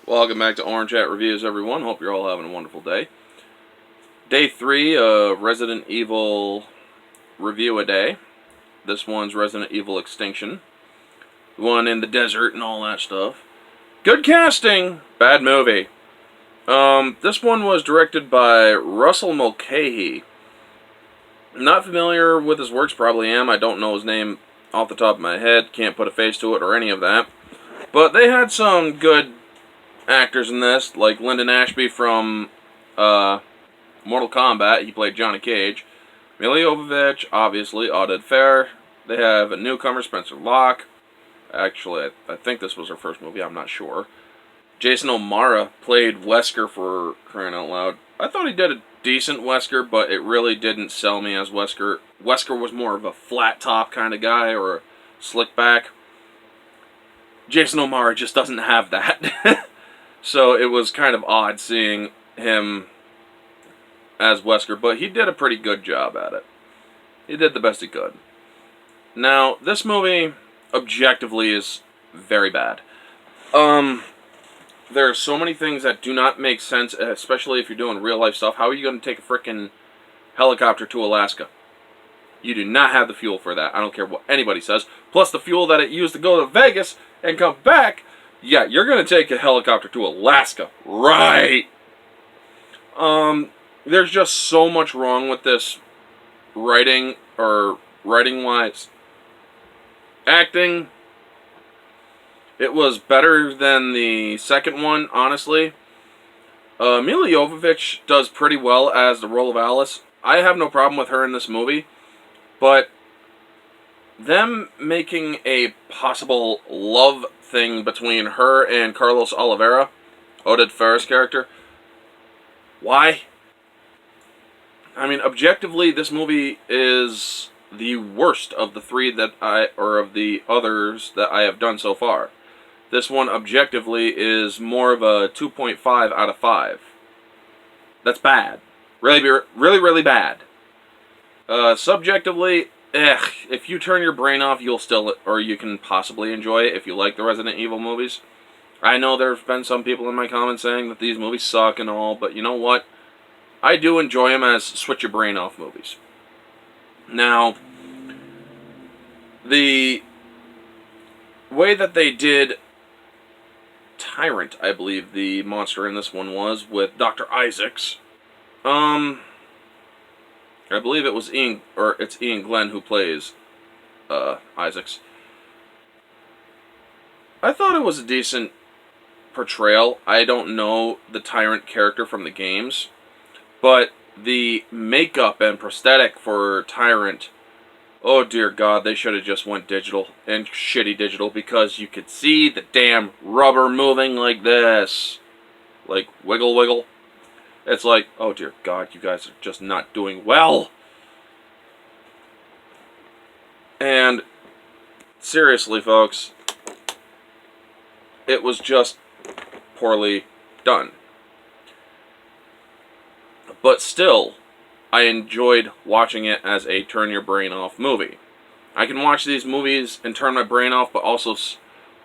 Welcome back to Orange Hat Reviews, everyone. Hope you're all having a wonderful day. Day 3 of Resident Evil Review-A-Day. This one's Resident Evil Extinction. The one in the desert and all that stuff. Good casting, bad movie. This one was directed by Russell Mulcahy. I'm not familiar with his works, probably am. I don't know his name off the top of my head. Can't put a face to it or any of that. But they had some good actors in this, like Lyndon Ashby from Mortal Kombat. He played Johnny Cage. Milla Jovovich, obviously, Oded Fair. They have a newcomer, Spencer Locke. Actually, I think this was her first movie, I'm not sure. Jason O'Mara played Wesker, for crying out loud. I thought he did a decent Wesker, but it really didn't sell me as Wesker. Wesker was more of a flat top kind of guy, or a slick back. Jason O'Mara just doesn't have that. So it was kind of odd seeing him as Wesker, but he did a pretty good job at it. He did the best he could. Now, this movie, objectively, is very bad. There are so many things that do not make sense, especially if you're doing real-life stuff. How are you going to take a frickin' helicopter to Alaska? You do not have the fuel for that. I don't care what anybody says. Plus the fuel that it used to go to Vegas and come back. Yeah, you're going to take a helicopter to Alaska. Right. There's just so much wrong with this writing, or writing-wise. Acting, it was better than the second one, honestly. Milla Jovovich does pretty well as the role of Alice. I have no problem with her in this movie, but them making a possible love thing between her and Carlos Oliveira, Oded Fair's character, why? I mean, objectively, this movie is the worst of the three of the others that I have done so far. This one, objectively, is more of a 2.5 out of 5. That's bad. Really bad. Subjectively, if you turn your brain off, you'll still, or you can possibly enjoy it if you like the Resident Evil movies. I know there have been some people in my comments saying that these movies suck and all, but you know what? I do enjoy them as switch your brain off movies. Now, the way that they did Tyrant, I believe the monster in this one was, with Dr. Isaacs. I believe it was it's Ian Glenn who plays Isaacs. I thought it was a decent portrayal. I don't know the Tyrant character from the games, but the makeup and prosthetic for Tyrant, oh dear God, they should have just went digital, and shitty digital, because you could see the damn rubber moving like this. Like, wiggle, wiggle. It's like, oh dear God, you guys are just not doing well. And, seriously folks, it was just poorly done. But still, I enjoyed watching it as a turn-your-brain-off movie. I can watch these movies and turn my brain off, but also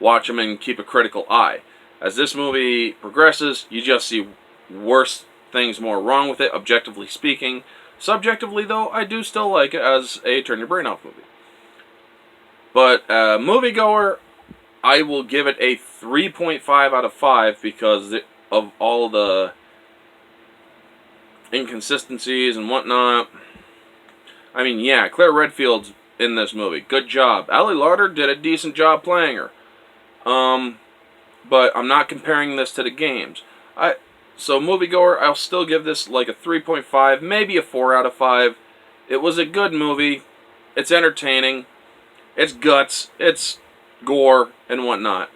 watch them and keep a critical eye. As this movie progresses, you just see worse things more wrong with it, objectively speaking. Subjectively, though, I do still like it as a turn-your-brain-off movie. But, moviegoer, I will give it a 3.5 out of 5 because of all the inconsistencies and whatnot. I mean, yeah, Claire Redfield's in this movie. Good job. Ali Larter did a decent job playing her. But I'm not comparing this to the games. So, moviegoer, I'll still give this like a 3.5, maybe a 4 out of 5. It was a good movie. It's entertaining. It's guts. It's gore and whatnot.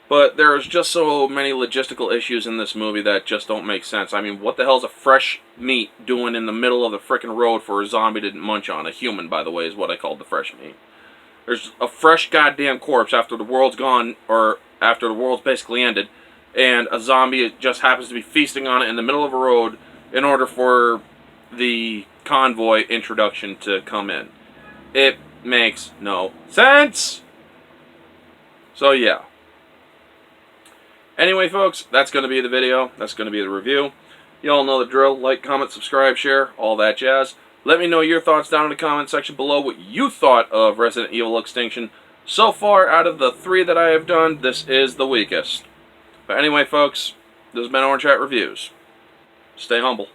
But there's just so many logistical issues in this movie that just don't make sense. I mean, what the hell's a fresh meat doing in the middle of the frickin' road for a zombie to munch on? A human, by the way, is what I call the fresh meat. There's a fresh goddamn corpse after the world's gone, or after the world's basically ended, and a zombie just happens to be feasting on it in the middle of a road in order for the convoy introduction to come in. It makes no sense! So yeah. Anyway, folks, that's going to be the video. That's going to be the review. You all know the drill. Like, comment, subscribe, share, all that jazz. Let me know your thoughts down in the comment section below, what you thought of Resident Evil Extinction. So far, out of the 3 that I have done, this is the weakest. But anyway, folks, this has been Orange Hat Reviews. Stay humble.